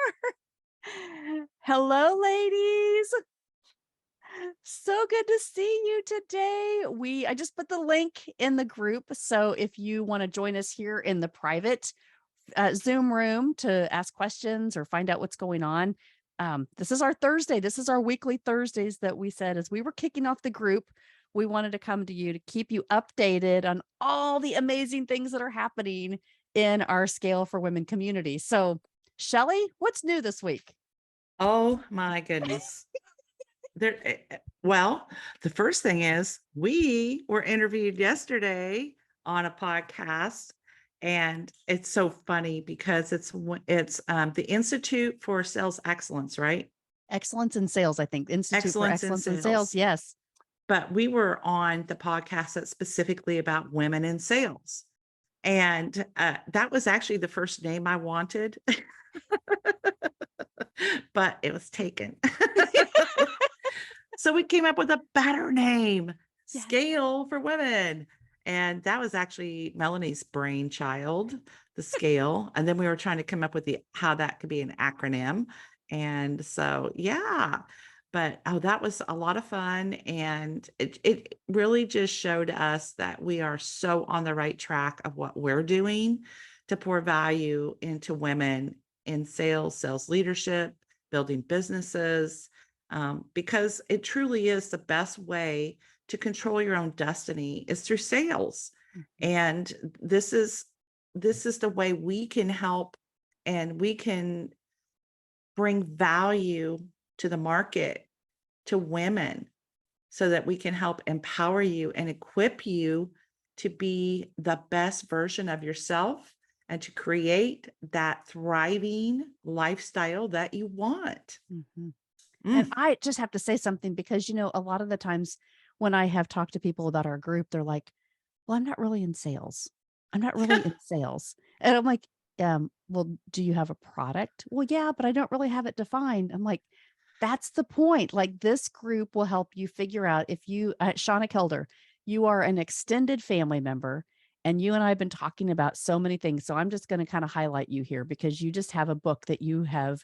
are. Hello, ladies. So good to see you today. I just put the link in the group. So if you want to join us here in the private Zoom room to ask questions or find out what's going on, this is our Thursday. This is our weekly Thursdays that we said as we were kicking off the group. We wanted to come to you to keep you updated on all the amazing things that are happening in our Scale for Women community. So, Shelly, what's new this week? Oh my goodness. Well, the first thing is we were interviewed yesterday on a podcast, and it's so funny because it's the Institute for Sales Excellence, right? Excellence in Sales, I think. Institute for Excellence in Excellence in Sales. Sales. Yes. But we were on the podcast that's specifically about women in sales. And that was actually the first name I wanted, but it was taken. So we came up with a better name, Yes. Scale for Women. And that was actually Melanie's brainchild, the scale. And then we were trying to come up with how that could be an acronym. And so, yeah, but that was a lot of fun. And it really just showed us that we are so on the right track of what we're doing to pour value into women in sales, sales leadership, building businesses, because it truly is the best way to control your own destiny is through sales. And this is the way we can help, and we can bring value to the market, to women, so that we can help empower you and equip you to be the best version of yourself and to create that thriving lifestyle that you want. And I just have to say something because, a lot of the times when I have talked to people about our group, they're like, well, I'm not really in sales. I'm not really in sales. And I'm like, well, do you have a product? Well, yeah, but I don't really have it defined. I'm like, that's the point. Like this group will help you figure out if you, Shauna Kelder, you are an extended family member and you and I have been talking about so many things. So I'm just going to kind of highlight you here because you just have a book that you have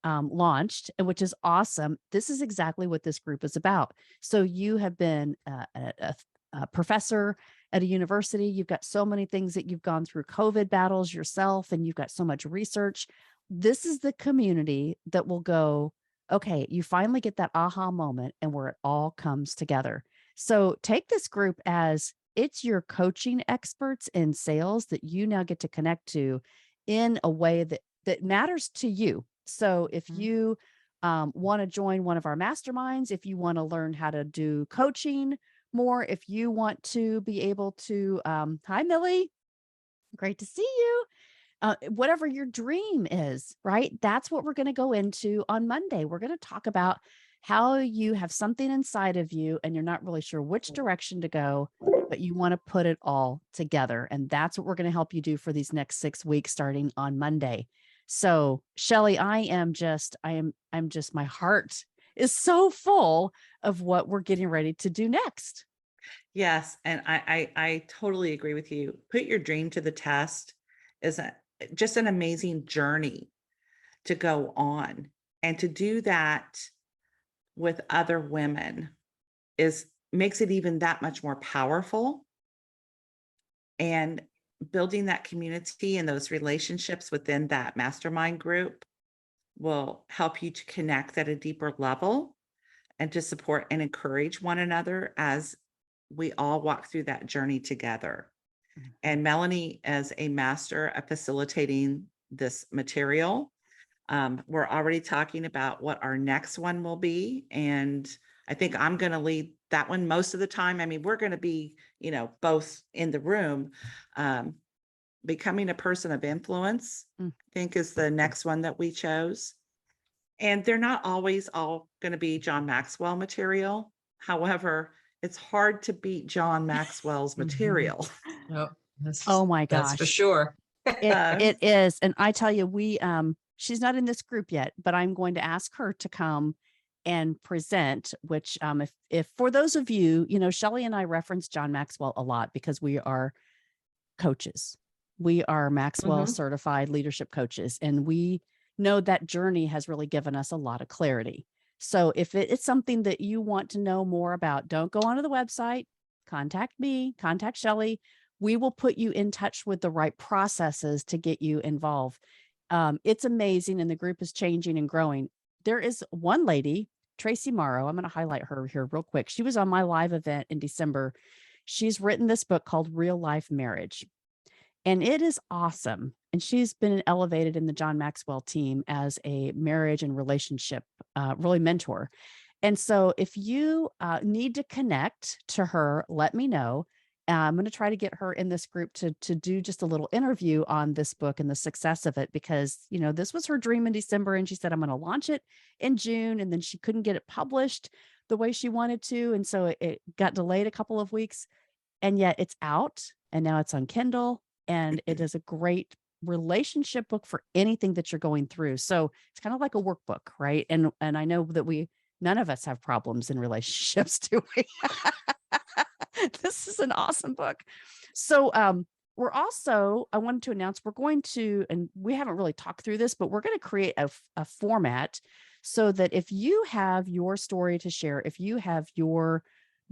launched, which is awesome. This is exactly what this group is about. So you have been a professor at a university. You've got so many things that you've gone through COVID battles yourself, and you've got so much research. This is the community that will go, okay, you finally get that aha moment and where it all comes together. So take this group as it's your coaching experts in sales that you now get to connect to in a way that matters to you. So if you want to join one of our masterminds, if you want to learn how to do coaching more, if you want to be able to, hi, Millie, great to see you. Whatever your dream is, right? That's what we're going to go into on Monday. We're going to talk about how you have something inside of you and you're not really sure which direction to go, but you want to put it all together. And that's what we're going to help you do for these next 6 weeks, starting on Monday. So, Shelly, I'm just, my heart is so full of what we're getting ready to do next. Yes, and I totally agree with you. Put your dream to the test is just an amazing journey to go on, and to do that with other women is makes it even that much more powerful. And building that community and those relationships within that mastermind group will help you to connect at a deeper level and to support and encourage one another as we all walk through that journey together. And Melanie, as a master of facilitating this material, we're already talking about what our next one will be. And I think I'm going to lead that one most of the time. I mean, we're going to be, both in the room. Becoming a person of influence, I think, is the next one that we chose. And they're not always all going to be John Maxwell material. However, it's hard to beat John Maxwell's material. Oh, Oh my that's for gosh. sure. It is. And I tell you, she's not in this group yet, but I'm going to ask her to come and present, which, if for those of you, Shelly and I reference John Maxwell a lot because we are coaches. We are Maxwell certified leadership coaches, and we know that journey has really given us a lot of clarity. So if it's something that you want to know more about, don't go onto the website, contact me, contact Shelly. We will put you in touch with the right processes to get you involved. It's amazing, and the group is changing and growing. There is one lady, Tracy Marrow. I'm going to highlight her here real quick. She was on my live event in December. She's written this book called Real Life Marriage, and it is awesome. And she's been elevated in the John Maxwell team as a marriage and relationship really mentor. And so if you need to connect to her, let me know. I'm going to try to get her in this group to do just a little interview on this book and the success of it, because this was her dream in December, and she said I'm going to launch it in June, and then she couldn't get it published the way she wanted to, and so it got delayed a couple of weeks, and yet it's out, and now it's on Kindle, and it is a great relationship book for anything that you're going through. So it's kind of like a workbook, right? And I know that none of us have problems in relationships, do we? This is an awesome book. So I wanted to announce we're going to, and we haven't really talked through this, but we're going to create a format so that if you have your story to share, if you have your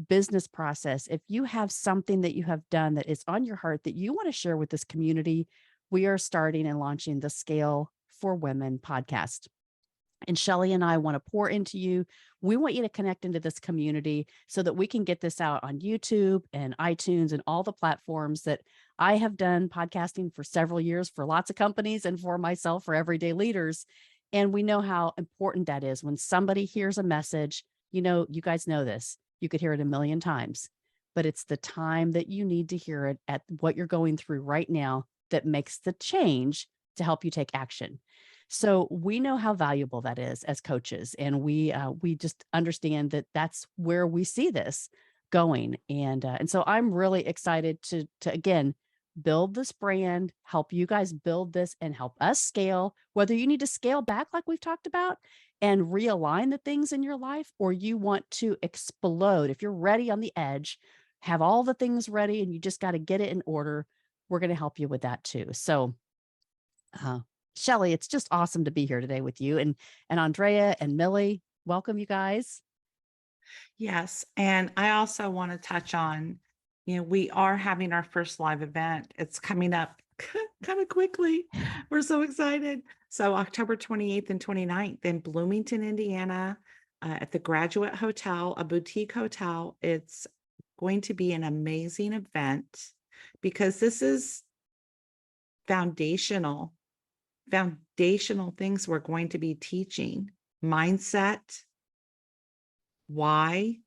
business process, if you have something that you have done that is on your heart that you want to share with this community, we are starting and launching the Scale for Women podcast. And Shelly and I want to pour into you. We want you to connect into this community so that we can get this out on YouTube and iTunes and all the platforms that I have done podcasting for several years for lots of companies, and for myself, for everyday leaders. And we know how important that is when somebody hears a message. You guys know this. You could hear it a million times, but it's the time that you need to hear it at what you're going through right now that makes the change to help you take action. So we know how valuable that is as coaches, and we just understand that that's where we see this going, and so I'm really excited to again build this brand, help you guys build this, and help us scale. Whether you need to scale back, like we've talked about, and realign the things in your life, or you want to explode. If you're ready on the edge, have all the things ready, and you just got to get it in order, we're going to help you with that too. So Shelly, it's just awesome to be here today with you, and Andrea and Millie. Welcome, you guys. Yes. And I also want to touch on, we are having our first live event. It's coming up kind of quickly. We're so excited. So October 28th and 29th in Bloomington, Indiana, at the Graduate Hotel, a boutique hotel. It's going to be an amazing event because this is foundational things we're going to be teaching: mindset, why,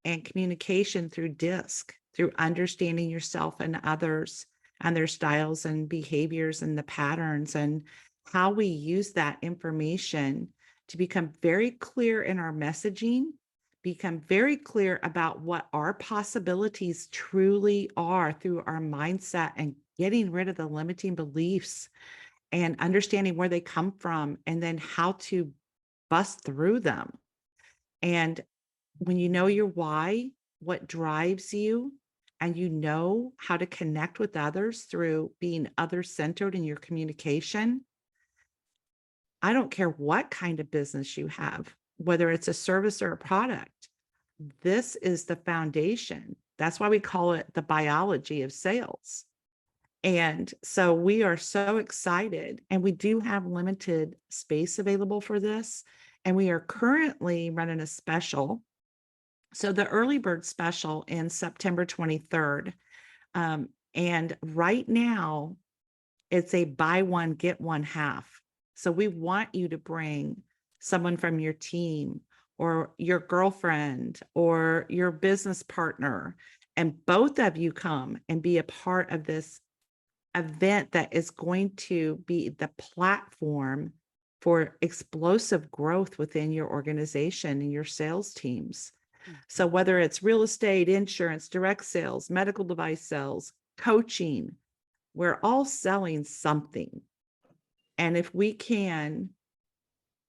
and communication through DISC, through understanding yourself and others and their styles and behaviors and the patterns, and how we use that information to become very clear in our messaging, become very clear about what our possibilities truly are through our mindset, and getting rid of the limiting beliefs and understanding where they come from, and then how to bust through them. And when you know your why, what drives you, and you know how to connect with others through being other-centered in your communication, I don't care what kind of business you have, whether it's a service or a product, this is the foundation. That's why we call it the biology of sales. And so we are so excited, and we do have limited space available for this. And we are currently running a special. So the early bird special in September 23rd. And right now it's a buy one, get one half. So we want you to bring someone from your team or your girlfriend or your business partner, and both of you come and be a part of this event that is going to be the platform for explosive growth within your organization and your sales teams. So whether it's real estate, insurance, direct sales, medical device sales, coaching, we're all selling something. And if we can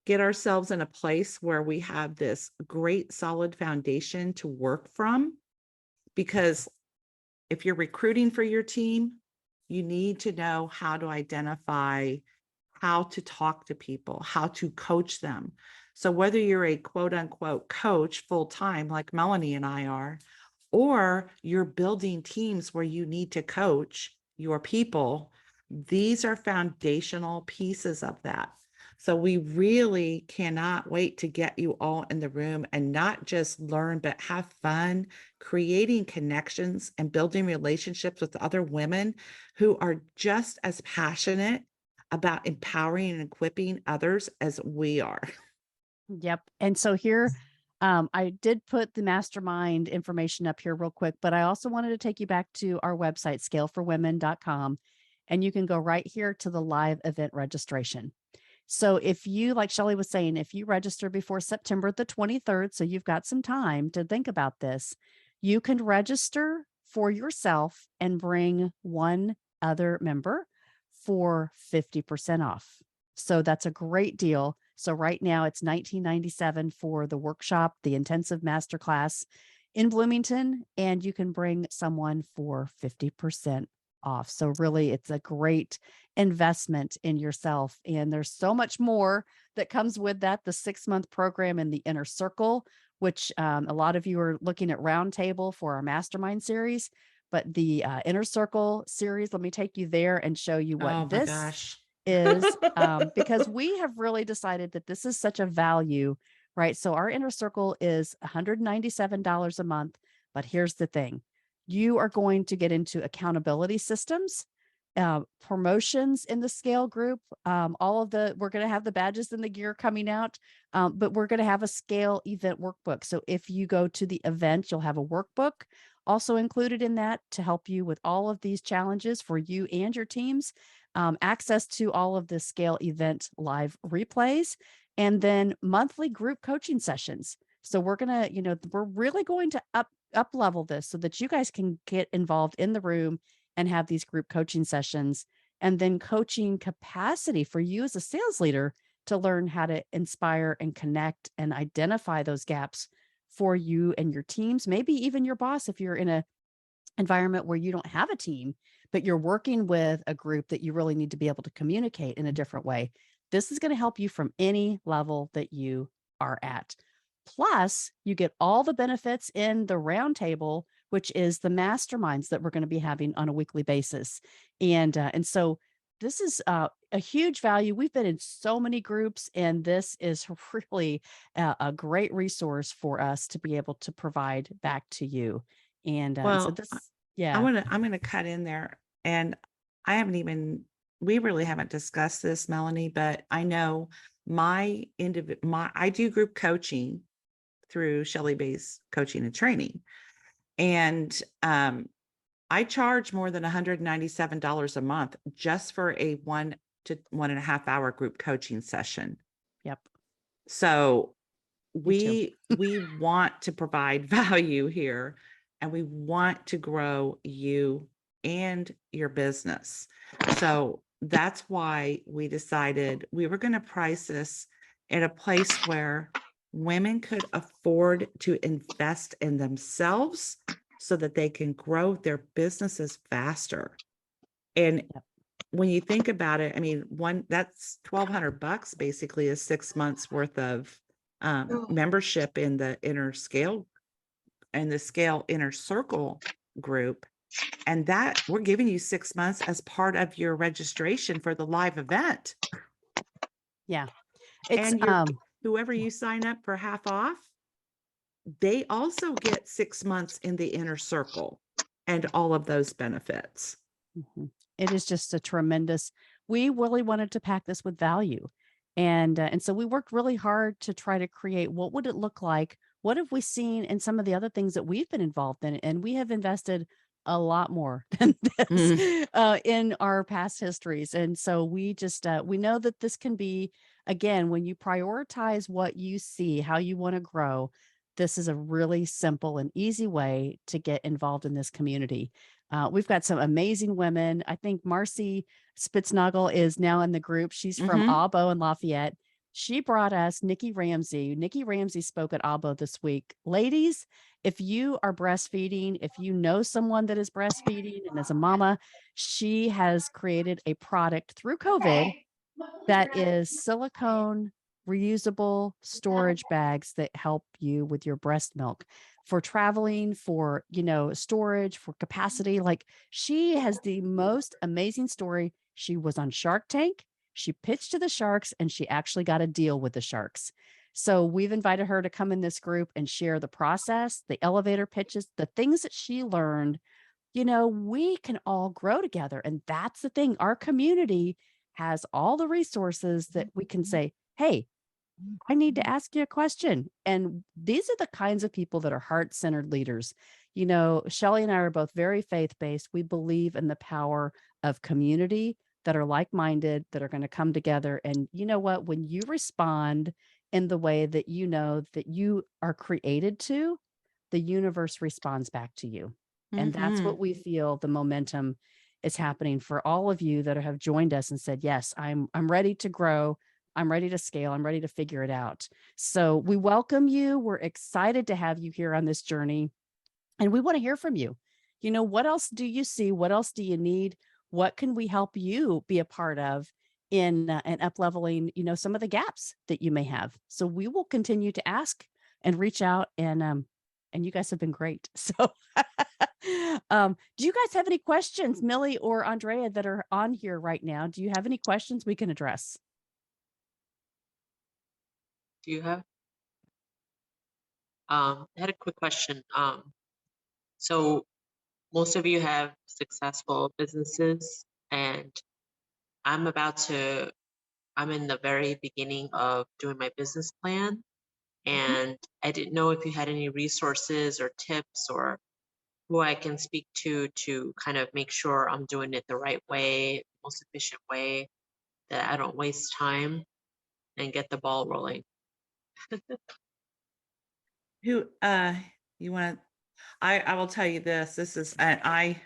get ourselves in a place where we have this great solid foundation to work from, because if you're recruiting for your team, you need to know how to identify how to talk to people, how to coach them. So whether you're a quote unquote coach full time, like Melanie and I are, or you're building teams where you need to coach your people, these are foundational pieces of that. So we really cannot wait to get you all in the room and not just learn, but have fun creating connections and building relationships with other women who are just as passionate about empowering and equipping others as we are. Yep. And so here, I did put the mastermind information up here real quick, but I also wanted to take you back to our website, scaleforwomen.com, and you can go right here to the live event registration. So if you, like Shelley was saying, if you register before September the 23rd, so you've got some time to think about this, you can register for yourself and bring one other member for 50% off. So that's a great deal. So right now it's $19.97 for the workshop, the intensive masterclass in Bloomington, and you can bring someone for 50% off. So really it's a great investment in yourself. And there's so much more that comes with that. The 6-month program in the inner circle, which a lot of you are looking at Roundtable for our mastermind series. But the inner circle series, let me take you there and show you Oh what my this gosh. is, because we have really decided that this is such a value, right? So our inner circle is $197 a month. But here's the thing, you are going to get into accountability systems, promotions in the scale group. All of the, we're going to have the badges and the gear coming out, but we're going to have a scale event workbook. So if you go to the event, you'll have a workbook also included in that to help you with all of these challenges for you and your teams, access to all of the scale event live replays, and then monthly group coaching sessions. So we're going to, we're really going to up level this so that you guys can get involved in the room and have these group coaching sessions, and then coaching capacity for you as a sales leader to learn how to inspire and connect and identify those gaps for you and your teams, maybe even your boss if you're in a environment where you don't have a team, but you're working with a group that you really need to be able to communicate in a different way. This is going to help you from any level that you are at. Plus, you get all the benefits in the roundtable, which is the masterminds that we're going to be having on a weekly basis. And so this is a huge value. We've been in so many groups, and this is really a great resource for us to be able to provide back to you. And so Well, this, I yeah, want to, I'm going to cut in there. And I haven't even, we really haven't discussed this, Melanie, but I know I do group coaching through Shelley Bay's coaching and training. And I charge more than $197 a month just for a 1 to 1.5 hour group coaching session. yep, So me too. we want to provide value here, and we want to grow you and your business. So that's why we decided we were going to price this at a place where women could afford to invest in themselves so that they can grow their businesses faster. And Yep. when you think about it, I mean, that's $1,200 basically is 6 months worth of membership in the inner scale and the scale inner circle group. And that we're giving you 6 months as part of your registration for the live event. Yeah, it's And whoever yeah. you sign up for half off, they also get 6 months in the inner circle and all of those benefits. Mhm. It is just a tremendous, we really wanted to pack this with value. And so we worked really hard to try to create, what would it look like? What have we seen in some of the other things that we've been involved in? And we have invested a lot more than this Mm. in our past histories. And so we just, we know that this can be, again, when you prioritize what you see, how you want to grow, this is a really simple and easy way to get involved in this community. We've got some amazing women. I think Marcy Spitznagel is now in the group. She's from Hmm. Abo and Lafayette. She brought us Nikki Ramsey. Nikki Ramsey spoke at Abo this week. Ladies, if you are breastfeeding, if you know someone that is breastfeeding and as a mama, she has created a product through COVID that is silicone reusable storage bags that help you with your breast milk for traveling, for, storage, for capacity. Like, she has the most amazing story. She was on Shark Tank. She pitched to the sharks and she actually got a deal with the sharks. So we've invited her to come in this group and share the process, the elevator pitches, the things that she learned. We can all grow together. And that's the thing. Our community has all the resources that we can say, hey, I need to ask you a question. And these are the kinds of people that are heart centered leaders. Shelly and I are both very faith based. We believe in the power of community that are like minded, that are going to come together. And you know what? When you respond in the way that you know that you are created to, the universe responds back to you. And that's what Mhm. we feel the momentum is happening for all of you that have joined us and said, yes, I'm ready to grow. I'm ready to scale. I'm ready to figure it out. So we welcome you. We're excited to have you here on this journey. And we want to hear from you. What else do you see? What else do you need? What can we help you be a part of in up leveling, some of the gaps that you may have? So we will continue to ask and reach out and you guys have been great. So do you guys have any questions, Millie or Andrea, that are on here right now? Do you have any questions we can address? Do you have? I had a quick question. So most of you have successful businesses, and I'm about to, I'm in the very beginning of doing my business plan, Mhm. and I didn't know if you had any resources or tips or who I can speak to kind of make sure I'm doing it the right way, most efficient way, that I don't waste time and get the ball rolling. Who, you want I will tell you this, this is I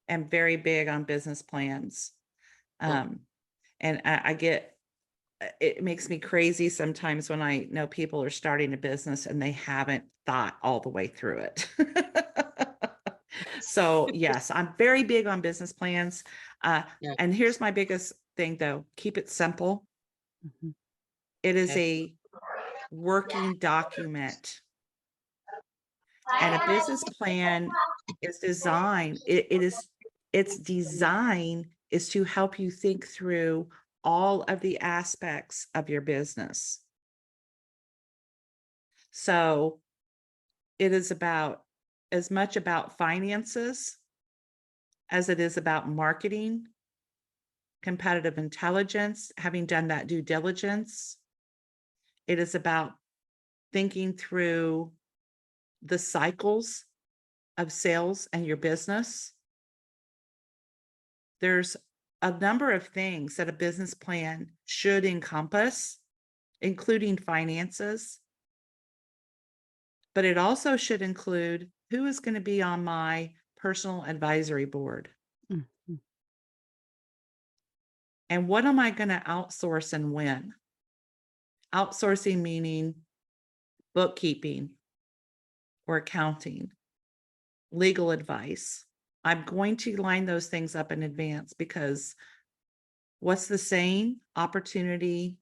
am very big on business plans. Oh, Um, and I get it makes me crazy sometimes when I know people are starting a business and they haven't thought all the way through it. So, yes, I'm very big on business plans. Uh, yeah, and here's my biggest thing though, keep it simple. Mhm. It is okay. a working document. And a business plan is designed, its design is to help you think through all of the aspects of your business. So it is about as much about finances as it is about marketing, competitive intelligence, having done that due diligence. It is about thinking through the cycles of sales and your business. There's a number of things that a business plan should encompass, including finances, but it also should include who is going to be on my personal advisory board Mhm. and what am I going to outsource and when. Outsourcing meaning bookkeeping or accounting, legal advice. I'm going to line those things up in advance because what's the saying? Opportunity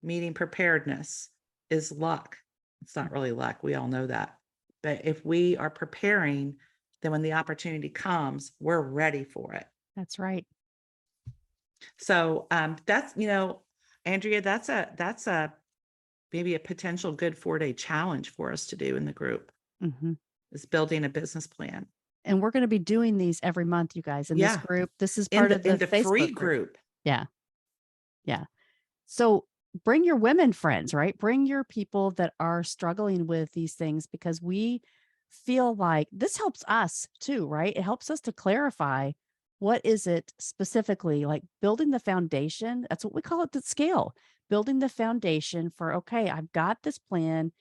meeting preparedness is luck. It's not really luck. We all know that. But if we are preparing, then when the opportunity comes, we're ready for it. That's right. So that's, Andrea, that's a maybe a potential good 4-day challenge for us to do in the group Mhm. is building a business plan. And we're gonna be doing these every month, you guys, in this Yeah. group. This is In part of the the in the free Facebook group. group. Yeah, yeah. So bring your women friends, right? Bring your people that are struggling with these things because we feel like this helps us too, right? It helps us to clarify what is it specifically like building the foundation. That's what we call it, the scale, building the foundation for, okay, I've got this plan.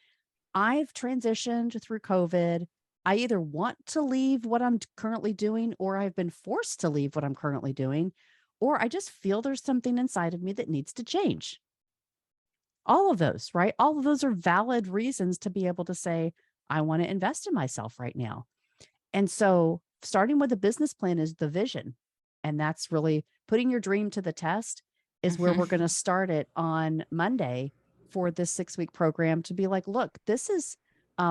I've transitioned through COVID. I either want to leave what I'm currently doing, or I've been forced to leave what I'm currently doing, or I just feel there's something inside of me that needs to change. All of those, right? All of those are valid reasons to be able to say, I want to invest in myself right now. And so, starting with a business plan is the vision. And that's really putting your dream to the test is where Mhm. we're going to start it on Monday for this 6-week program to be like, look, this is,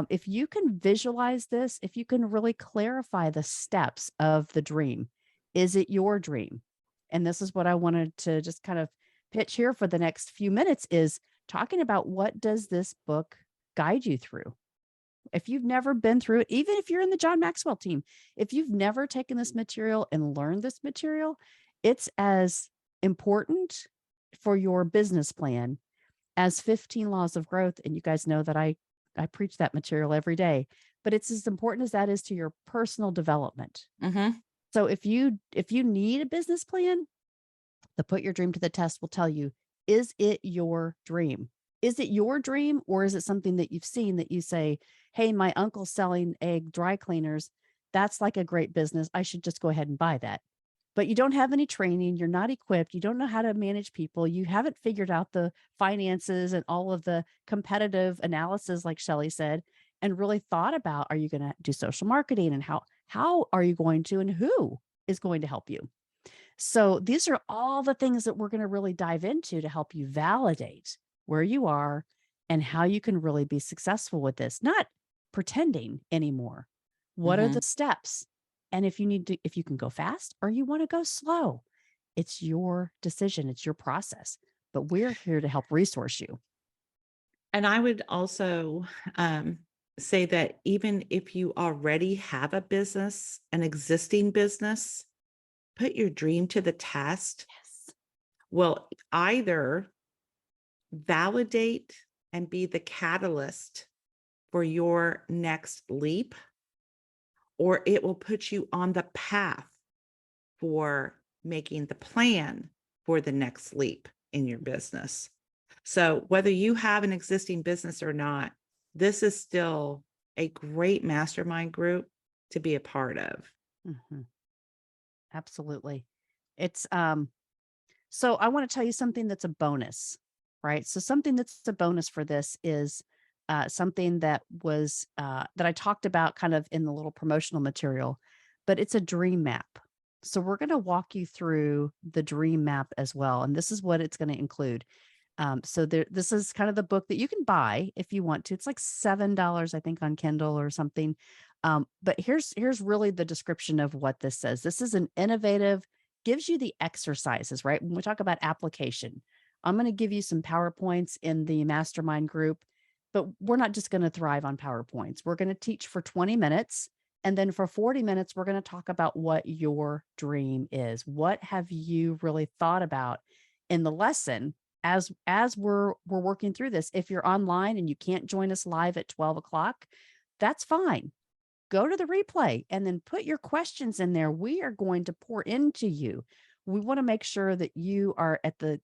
if you can visualize this, if you can really clarify the steps of the dream, is it your dream? And this is what I wanted to just kind of pitch here for the next few minutes is talking about what does this book guide you through? If you've never been through it, even if you're in the John Maxwell team, if you've never taken this material and learned this material, it's as important for your business plan as 15 laws of growth. And you guys know that I preach that material every day, but it's as important as that is to your personal development. Mhm. So if you need a business plan, the Put Your Dream to the Test will tell you, is it your dream? Is it your dream or is it something that you've seen that you say, hey, my uncle's selling egg dry cleaners. That's like a great business. I should just go ahead and buy that. But you don't have any training. You're not equipped. You don't know how to manage people. You haven't figured out the finances and all of the competitive analysis, like Shelley said, and really thought about, are you going to do social marketing and how are you going to and who is going to help you? So these are all the things that we're going to really dive into to help you validate where you are and how you can really be successful with this, not pretending anymore. What are the Mhm. steps? And if you can go fast or you want to go slow, it's your decision, it's your process. But we're here to help resource you. And I would also um, say that even if you already have a business, an existing business, put your dream to the test Yes. will either validate and be the catalyst for your next leap, or it will put you on the path for making the plan for the next leap in your business. So, whether you have an existing business or not, this is still a great mastermind group to be a part of. Mhm. Absolutely. It's So I want to tell you something that's a bonus, right? So something that's a bonus for this is something that I talked about kind of in the little promotional material, but it's a dream map. So we're going to walk you through the dream map as well, and this is what it's going to include. This is kind of the book that you can buy if you want to. It's like $7, I think, on Kindle or something. But here's really the description of what this says. This is an innovative, gives you the exercises, right? When we talk about application, I'm going to give you some PowerPoints in the mastermind group, but we're not just going to thrive on PowerPoints. We're going to teach for 20 minutes. And then for 40 minutes, we're going to talk about what your dream is. What have you really thought about in the lesson as we're working through this? If you're online and you can't join us live at 12 o'clock, that's fine. Go to the replay and then put your questions in there. We are going to pour into you. We want to make sure that you are at the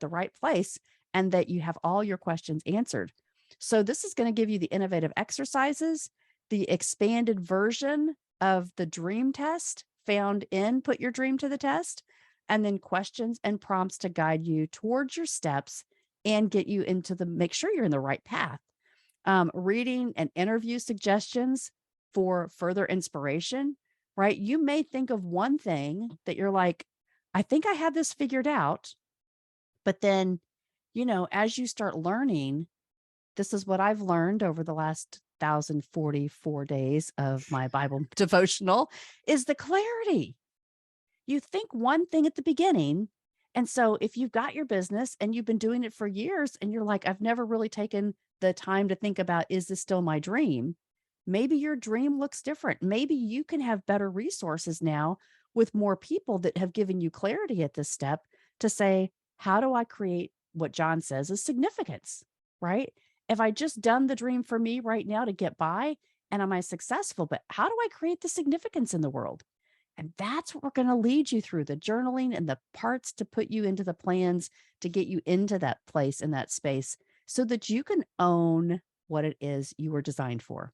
right place and that you have all your questions answered. So this is going to give you the innovative exercises, the expanded version of the dream test found in Put Your Dream to the Test, and then questions and prompts to guide you towards your steps and get you into make sure you're in the right path. Reading and interview suggestions for further inspiration, right? You may think of one thing that you're like, I think I have this figured out. But then, as you start learning, this is what I've learned over the last 1,044 days of my Bible devotional is the clarity. You think one thing at the beginning. And so if you've got your business and you've been doing it for years and you're like, I've never really taken the time to think about, is this still my dream? Maybe your dream looks different. Maybe you can have better resources now with more people that have given you clarity at this step to say, how do I create what John says is significance, right? If I just done the dream for me right now to get by and am I successful, but how do I create the significance in the world? And that's what we're going to lead you through the journaling and the parts to put you into the plans to get you into that place in that space so that you can own what it is you were designed for.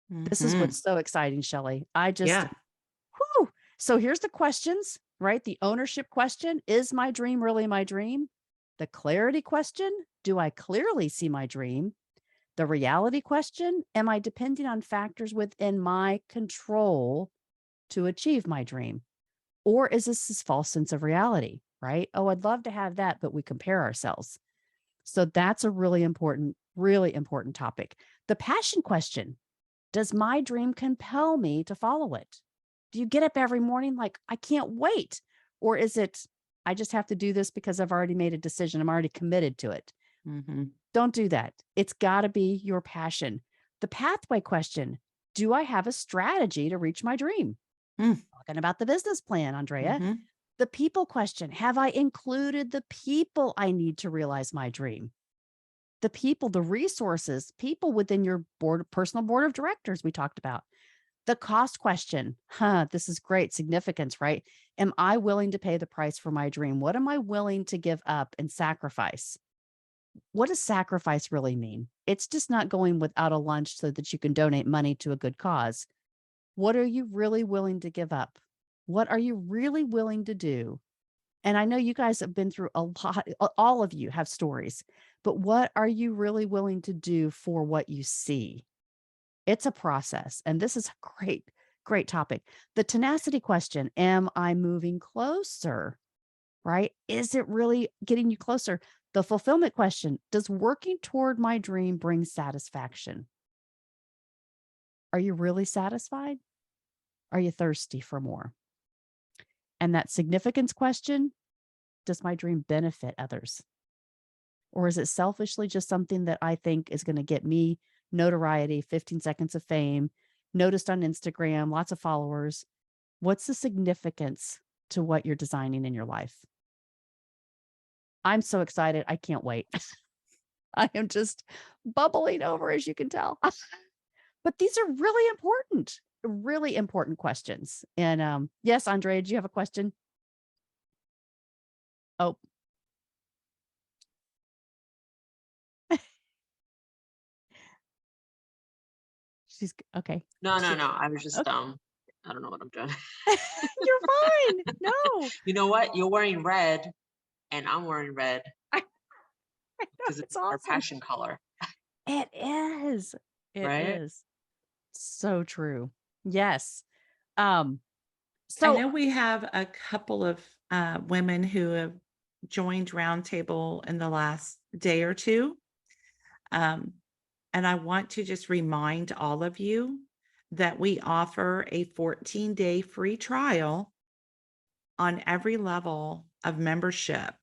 This is Mhm. what's so exciting, Shelley. I just, Yeah. whew. So here's the questions, right? The ownership question, is my dream really my dream? The clarity question, do I clearly see my dream? The reality question, am I depending on factors within my control to achieve my dream? Or is this false sense of reality, right? Oh, I'd love to have that, but we compare ourselves. So that's a really important topic. The passion question. Does my dream compel me to follow it? Do you get up every morning like, I can't wait? Or is it, I just have to do this because I've already made a decision. I'm already committed to it. Mhm. Don't do that. It's got to be your passion. The pathway question. Do I have a strategy to reach my dream? Mm. Talking about the business plan, Andrea. Mhm. The people question. Have I included the people I need to realize my dream? The people, the resources, people within your personal board of directors we talked about. The cost question. This is great significance, right? Am I willing to pay the price for my dream? What am I willing to give up and sacrifice? What does sacrifice really mean? It's just not going without a lunch so that you can donate money to a good cause. What are you really willing to give up? What are you really willing to do? And I know you guys have been through a lot, all of you have stories, but what are you really willing to do for what you see? It's a process. And this is a great topic. The tenacity question. Am I moving closer? Right? Is it really getting you closer? The fulfillment question. Does working toward my dream bring satisfaction? Are you really satisfied? Are you thirsty for more? And that significance question. Does my dream benefit others? Or is it selfishly just something that I think is going to get me notoriety, 15 seconds of fame, noticed on Instagram, lots of followers? What's the significance to what you're designing in your life? I'm so excited. I can't wait. I am just bubbling over, as you can tell. But these are really important questions. And yes, Andrea, do you have a question? Oh, she's okay. No, no, She, no. I was just okay. I don't know what I'm doing. You're fine. No, You know what? You're wearing red and I'm wearing red I know because it's it's our awesome. passion color, It is. It right? is. So true. Yes. Um, I so know we have a couple of women who have joined Roundtable in the last day or two. Um, and I want to just remind all of you that we offer a 14-day free trial on every level of membership,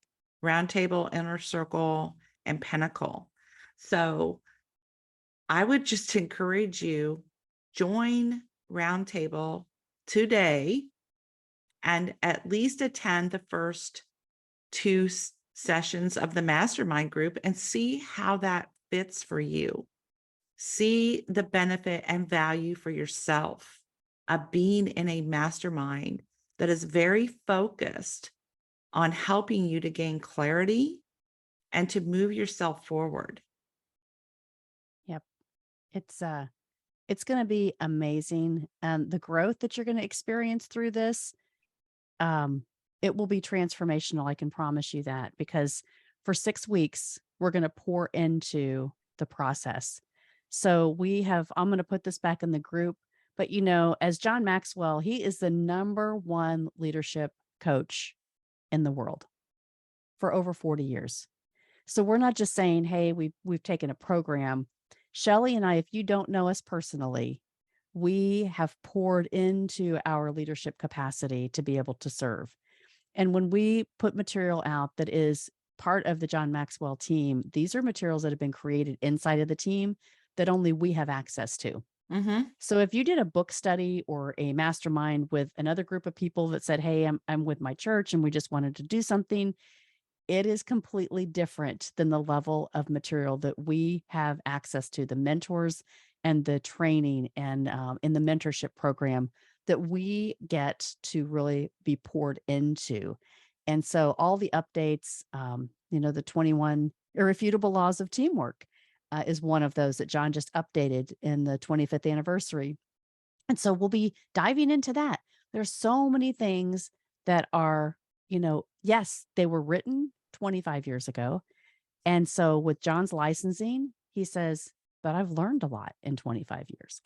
Roundtable, Inner Circle, and Pinnacle. So I would just encourage you, join Roundtable today and at least attend the first two sessions of the mastermind group and see how that fits for you. See the benefit and value for yourself of being in a mastermind that is very focused on helping you to gain clarity and to move yourself forward. yep, it's going to be amazing. The growth that you're going to experience through this, um, it will be transformational. I can promise you that, because for 6 weeks, we're going to pour into the process. So I'm going to put this back in the group, but as John Maxwell, he is the number one leadership coach in the world for over 40 years. So we're not just saying, hey, we've taken a program. Shelley and I, if you don't know us personally, we have poured into our leadership capacity to be able to serve. And when we put material out that is part of the John Maxwell team, these are materials that have been created inside of the team that only we have access to. Mm-hmm. So if you did a book study or a mastermind with another group of people that said, hey, I'm with my church and we just wanted to do something, it is completely different than the level of material that we have access to, the mentors and the training and in the mentorship program that we get to really be poured into. And so all the updates, the 21 irrefutable laws of teamwork is one of those that John just updated in the 25th anniversary. And so we'll be diving into that. There's so many things that are, yes, they were written 25 years ago. And so with John's licensing, he says, but I've learned a lot in 25 years.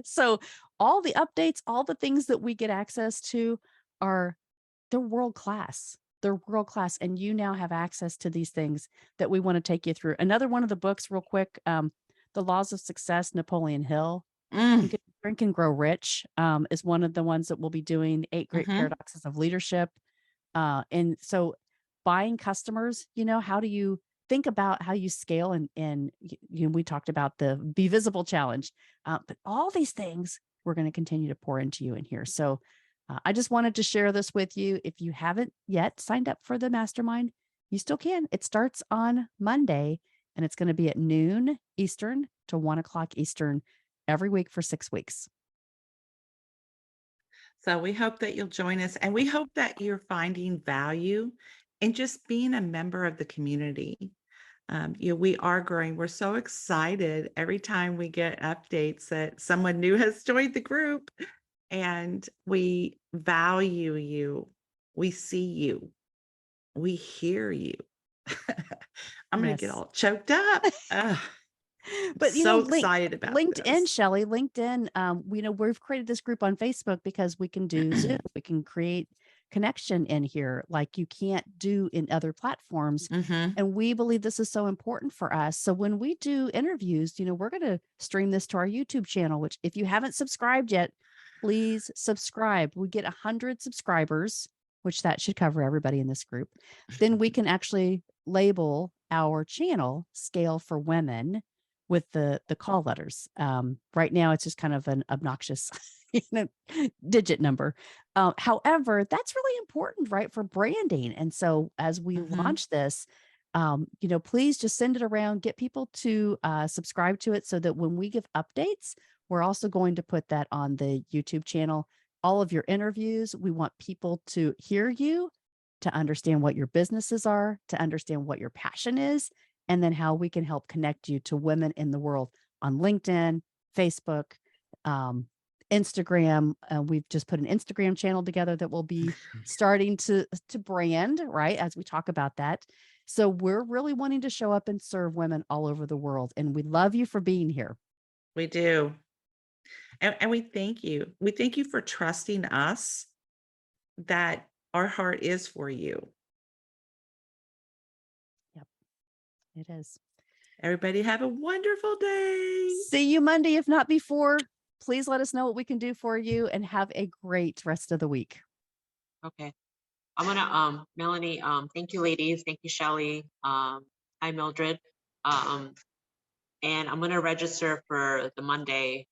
So all the updates, all the things that we get access to they're world class. They're world class, and you now have access to these things that we want to take you through. Another one of the books, real quick, The Laws of Success, Napoleon Hill. Mm, Think and Drink and Grow Rich is one of the ones that we'll be doing. 8 Great mhm. Paradoxes of Leadership. And so buying customers, how do you think about how you scale? And we talked about the Be Visible challenge, but all these things we're going to continue to pour into you in here. So I just wanted to share this with you. If you haven't yet signed up for the mastermind, you still can. It starts on Monday, and it's going to be at noon Eastern to 1 o'clock Eastern every week for 6 weeks. So we hope that you'll join us, and we hope that you're finding value in just being a member of the community. We are growing. We're so excited every time we get updates that someone new has joined the group, and we value you. We see you. We hear you. I'm going to get Yes. all choked up. Ugh, But so excited about LinkedIn, this. Shelley, LinkedIn, we've created this group on Facebook because we can do Zoom. We can create connection in here like you can't do in other platforms. Hmm. And we believe this is so important for us. So when we do interviews, we're going to stream this to our YouTube channel, which if you haven't subscribed yet, please subscribe. We get 100 subscribers, which that should cover everybody in this group. Then we can actually label our channel Scale for Women with the call letters. Right now, it's just kind of an obnoxious digit number. However, that's really important, right, for branding. And so as we launch this, please just send it around, get people to subscribe to it so that when we give updates, we're also going to put that on the YouTube channel. All of your interviews, we want people to hear you, to understand what your businesses are, to understand what your passion is, and then how we can help connect you to women in the world on LinkedIn, Facebook, Instagram. We've just put an Instagram channel together that will be starting to brand, right, as we talk about that. So we're really wanting to show up and serve women all over the world, and we love you for being here. We do. And we thank you. We thank you for trusting us that our heart is for you. Yep, it is. Everybody have a wonderful day. See you Monday, if not before. Please let us know what we can do for you, and have a great rest of the week. Okay. I'm gonna Melanie, thank you ladies, thank you Shelley, hi Mildred. And I'm gonna register for the Monday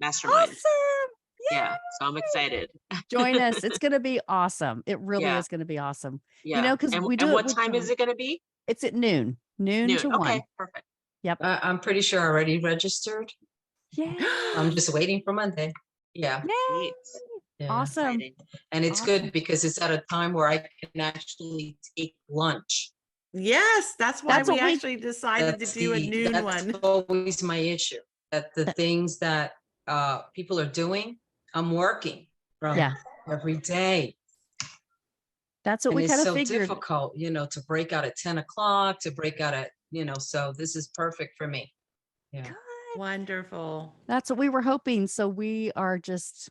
mastermind. Awesome. Yeah, so I'm excited. Join us. It's going to be awesome. It really Yeah, is going to be awesome. yeah. Because And we do and it what with time is joy. it gonna be? It's at noon Noon. to 1. Okay, perfect. Yep. I'm pretty sure I already registered. Yay. I'm just waiting for Monday. Yeah. Yay. Great. Yeah. Awesome. Exciting. And it's Awesome. good because it's at a time where I can actually take lunch. Yes, that's why That's we what we- actually decided to do a noon that's one. always my issue. That the things that people are doing, I'm working from Yeah. every day. That's what And we it's kind of so figured. difficult, to break out at 10 o'clock, to break out at, so this is perfect for me. Yeah. Good. Wonderful. That's what we were hoping. So we are just,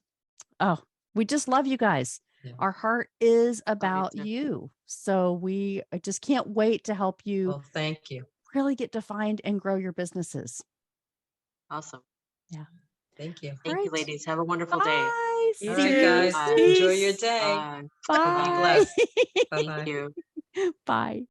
we just love you guys. Yeah. Our heart is about too. you. So we just can't wait to help you Well, thank you. really get defined and grow your businesses. Awesome. Yeah. Thank you. Thank you Right. ladies. Have a wonderful day. Bye. You All See right, too. you guys. Bye. Enjoy your Peace. day. Bye. Bye. Be blessed. Thank Bye-bye. you. Bye.